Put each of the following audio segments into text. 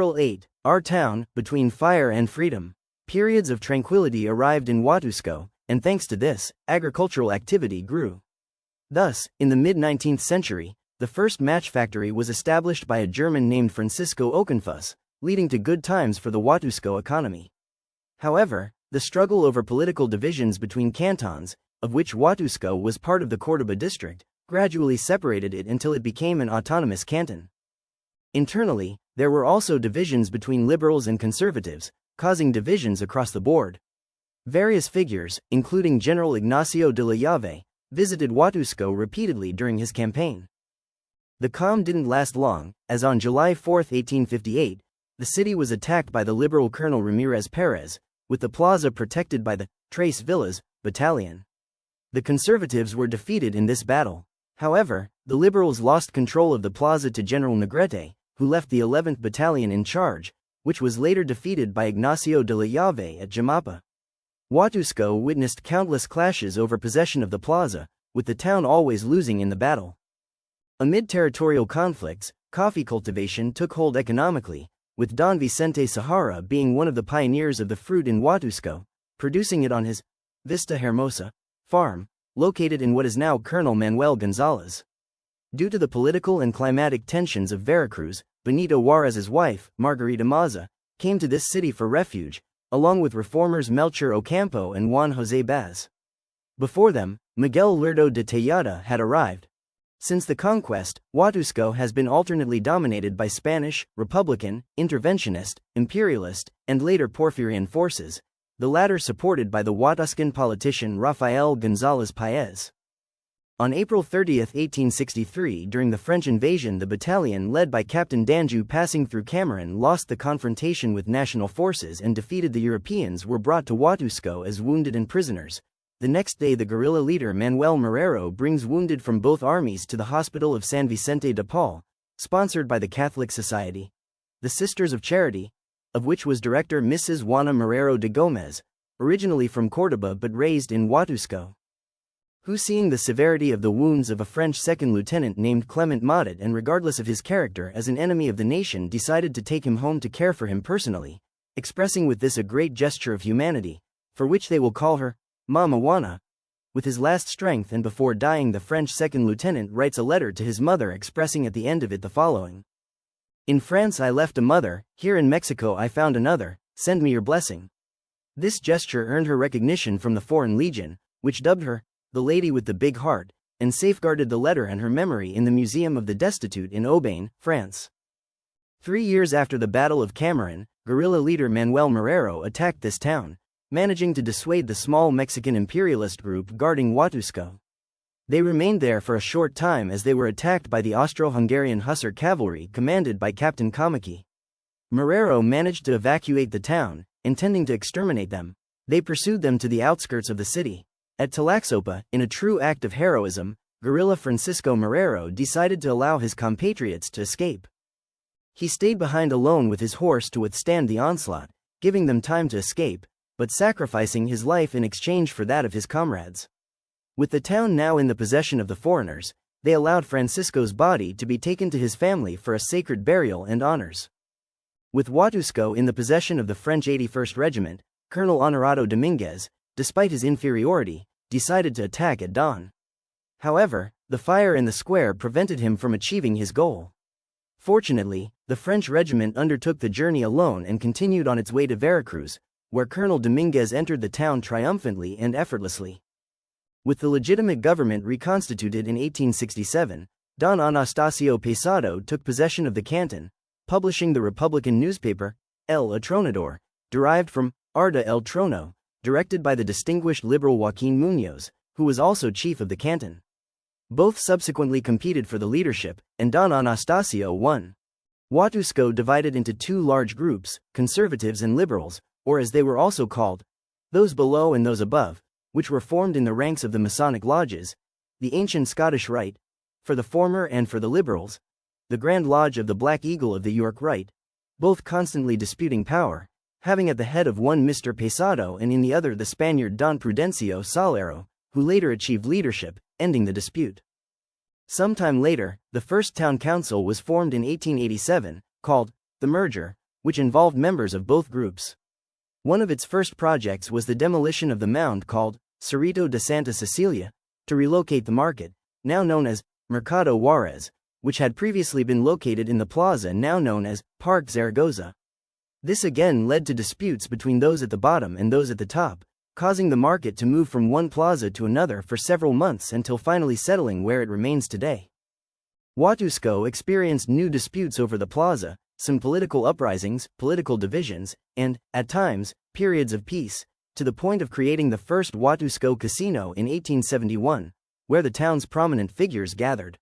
Mural 8, Our Town, Between Fire and Freedom. Periods of tranquility arrived in Huatusco, and thanks to this, agricultural activity grew. Thus, in the mid-19th century, the first match factory was established by a German named Francisco Okenfuss, leading to good times for the Huatusco economy. However, the struggle over political divisions between cantons, of which Huatusco was part of the Córdoba district, gradually separated it until it became an autonomous canton. Internally, there were also divisions between liberals and conservatives, causing divisions across the board. Various figures, including General Ignacio de la Llave, visited Huatusco repeatedly during his campaign. The calm didn't last long, as on July 4, 1858, the city was attacked by the liberal Colonel Ramirez Perez, with the plaza protected by the Tres Villas battalion. The conservatives were defeated in this battle. However, the liberals lost control of the plaza to General Negrete, who left the 11th Battalion in charge, which was later defeated by Ignacio de la Llave at Jamapa. Huatusco witnessed countless clashes over possession of the plaza, with the town always losing in the battle. Amid territorial conflicts, coffee cultivation took hold economically, with Don Vicente Sahara being one of the pioneers of the fruit in Huatusco, producing it on his Vista Hermosa farm, located in what is now Colonel Manuel Gonzalez. Due to the political and climatic tensions of Veracruz, Benito Juárez's wife, Margarita Maza, came to this city for refuge, along with reformers Melchor Ocampo and Juan José Baz. Before them, Miguel Lerdo de Tejada had arrived. Since the conquest, Huatusco has been alternately dominated by Spanish, Republican, interventionist, imperialist, and later Porfirian forces, the latter supported by the Huatuscan politician Rafael González Páez. On April 30, 1863, during the French invasion, the battalion led by Captain Danjou passing through Cameron lost the confrontation with national forces and defeated. The Europeans were brought to Huatusco as wounded and prisoners. The next day, the guerrilla leader Manuel Marrero brings wounded from both armies to the hospital of San Vicente de Paul, sponsored by the Catholic Society, the Sisters of Charity, of which was director Mrs. Juana Marrero de Gómez, originally from Córdoba but raised in Huatusco, who, seeing the severity of the wounds of a French second lieutenant named Clement Madet and regardless of his character as an enemy of the nation, decided to take him home to care for him personally, expressing with this a great gesture of humanity, for which they will call her Mama Juana. With his last strength and before dying, the French second lieutenant writes a letter to his mother expressing at the end of it the following: "In France I left a mother, here in Mexico I found another, send me your blessing." This gesture earned her recognition from the Foreign Legion, which dubbed her the Lady with the Big Heart, and safeguarded the letter and her memory in the Museum of the Destitute in Aubagne, France. 3 years after the Battle of Cameron, guerrilla leader Manuel Marrero attacked this town, managing to dissuade the small Mexican imperialist group guarding Huatusco. They remained there for a short time as they were attacked by the Austro-Hungarian Hussar cavalry commanded by Captain Kamaki. Marrero managed to evacuate the town, intending to exterminate them. They pursued them to the outskirts of the city. At Tlaxopa, in a true act of heroism, guerrilla Francisco Marrero decided to allow his compatriots to escape. He stayed behind alone with his horse to withstand the onslaught, giving them time to escape, but sacrificing his life in exchange for that of his comrades. With the town now in the possession of the foreigners, they allowed Francisco's body to be taken to his family for a sacred burial and honors. With Huatusco in the possession of the French 81st Regiment, Colonel Honorado Dominguez, despite his inferiority, decided to attack at dawn. However, the fire in the square prevented him from achieving his goal. Fortunately, the French regiment undertook the journey alone and continued on its way to Veracruz, where Colonel Dominguez entered the town triumphantly and effortlessly. With the legitimate government reconstituted in 1867, Don Anastasio Pesado took possession of the canton, publishing the Republican newspaper, El Atronador, derived from Arda El Trono, directed by the distinguished liberal Joaquín Muñoz, who was also chief of the canton. Both subsequently competed for the leadership, and Don Anastasio won. Huatusco divided into two large groups, conservatives and liberals, or as they were also called, those below and those above, which were formed in the ranks of the Masonic lodges, the ancient Scottish Rite, for the former, and for the liberals, the Grand Lodge of the Black Eagle of the York Rite, both constantly disputing power, having at the head of one Mr. Pesado and in the other the Spaniard Don Prudencio Salero, who later achieved leadership, ending the dispute. Sometime later, the first town council was formed in 1887, called the Merger, which involved members of both groups. One of its first projects was the demolition of the mound called Cerrito de Santa Cecilia, to relocate the market, now known as Mercado Juarez, which had previously been located in the plaza now known as Park Zaragoza. This again led to disputes between those at the bottom and those at the top, causing the market to move from one plaza to another for several months until finally settling where it remains today. Huatusco experienced new disputes over the plaza, some political uprisings, political divisions, and, at times, periods of peace, to the point of creating the first Huatusco casino in 1871, where the town's prominent figures gathered.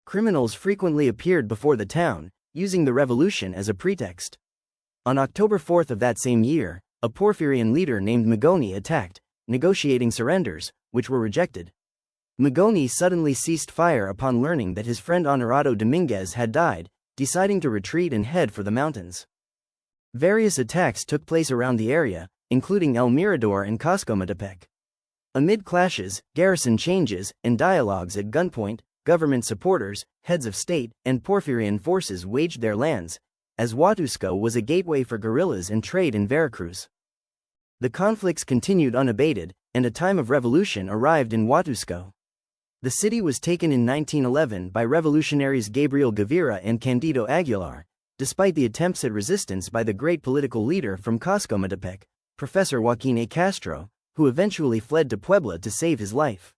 Criminals frequently appeared before the town, using the revolution as a pretext. On October 4 of that same year, a Porfirian leader named Magoni attacked, negotiating surrenders, which were rejected. Magoni suddenly ceased fire upon learning that his friend Honorado Dominguez had died, deciding to retreat and head for the mountains. Various attacks took place around the area, including El Mirador and Coscomatepec. Amid clashes, garrison changes, and dialogues at gunpoint, government supporters, heads of state, and Porfirian forces waged their lands, as Huatusco was a gateway for guerrillas and trade in Veracruz. The conflicts continued unabated, and a time of revolution arrived in Huatusco. The city was taken in 1911 by revolutionaries Gabriel Gavira and Candido Aguilar, despite the attempts at resistance by the great political leader from Coscomatepec, Professor Joaquin A. Castro, who eventually fled to Puebla to save his life.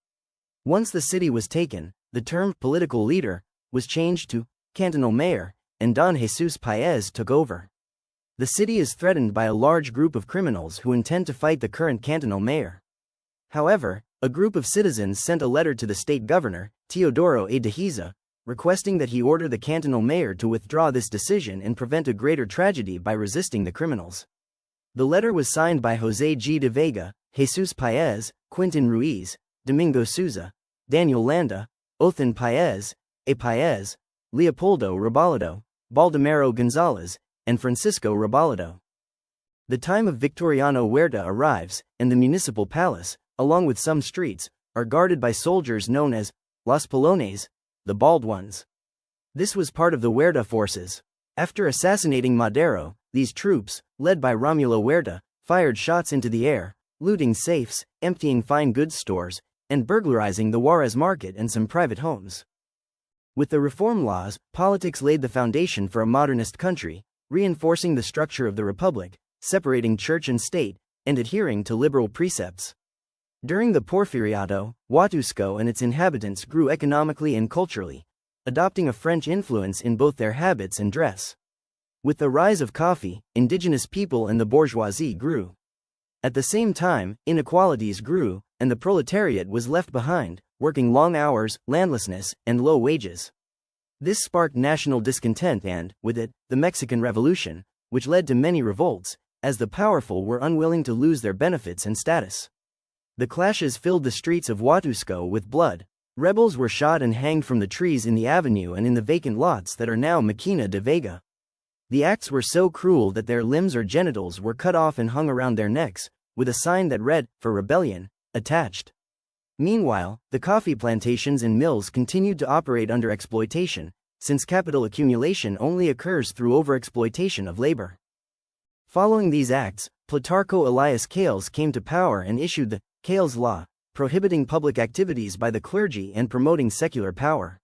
Once the city was taken, the term political leader was changed to cantonal mayor, and Don Jesus Paez took over. The city is threatened by a large group of criminals who intend to fight the current cantonal mayor. However, a group of citizens sent a letter to the state governor, Teodoro A. Dejiza, requesting that he order the cantonal mayor to withdraw this decision and prevent a greater tragedy by resisting the criminals. The letter was signed by José G. de Vega, Jesus Paez, Quintin Ruiz, Domingo Souza, Daniel Landa, Othan Paez, A. Paez, Leopoldo Rebolledo, Baldomero Gonzalez, and Francisco Rebolledo. The time of Victoriano Huerta arrives, and the municipal palace, along with some streets, are guarded by soldiers known as Los Pelones, the Bald Ones. This was part of the Huerta forces. After assassinating Madero, these troops, led by Romulo Huerta, fired shots into the air, looting safes, emptying fine goods stores, and burglarizing the Juarez market and some private homes. With the reform laws, politics laid the foundation for a modernist country, reinforcing the structure of the republic, separating church and state, and adhering to liberal precepts. During the Porfiriato, Huatusco and its inhabitants grew economically and culturally, adopting a French influence in both their habits and dress. With the rise of coffee, indigenous people and the bourgeoisie grew. At the same time, inequalities grew, and the proletariat was left behind, working long hours, landlessness, and low wages. This sparked national discontent and, with it, the Mexican Revolution, which led to many revolts, as the powerful were unwilling to lose their benefits and status. The clashes filled the streets of Huatusco with blood. Rebels were shot and hanged from the trees in the avenue and in the vacant lots that are now Maquina de Vega. The acts were so cruel that their limbs or genitals were cut off and hung around their necks, with a sign that read, "For Rebellion," attached. Meanwhile, the coffee plantations and mills continued to operate under exploitation, since capital accumulation only occurs through overexploitation of labor. Following these acts, Plutarco Elias Calles came to power and issued the Calles Law, prohibiting public activities by the clergy and promoting secular power.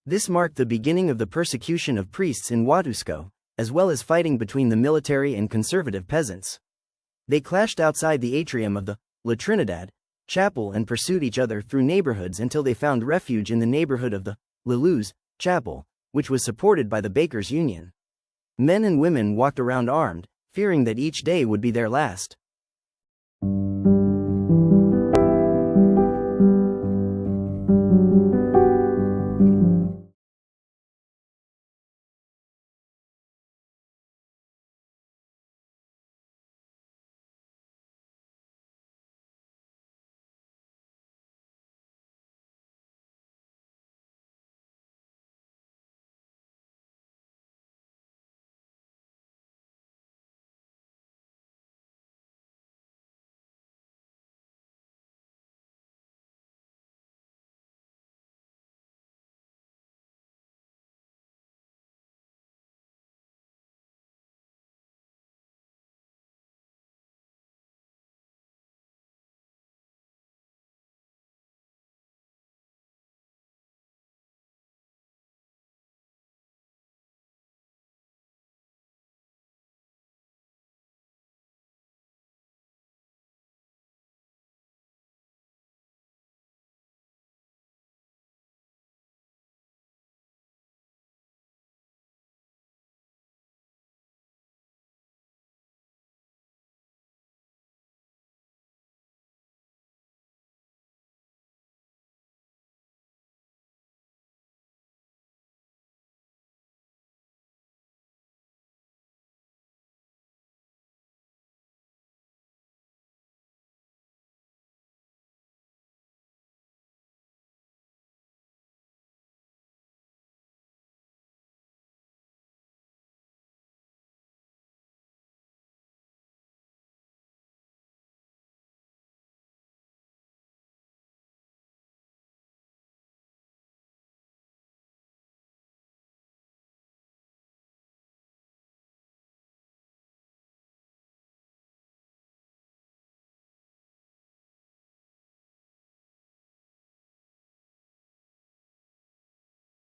This marked the beginning of the persecution of priests in Huatusco, as well as fighting between the military and conservative peasants. They clashed outside the atrium of the La Trinidad chapel and pursued each other through neighborhoods until they found refuge in the neighborhood of the La Luz chapel, which was supported by the Bakers' Union. Men and women walked around armed, fearing that each day would be their last.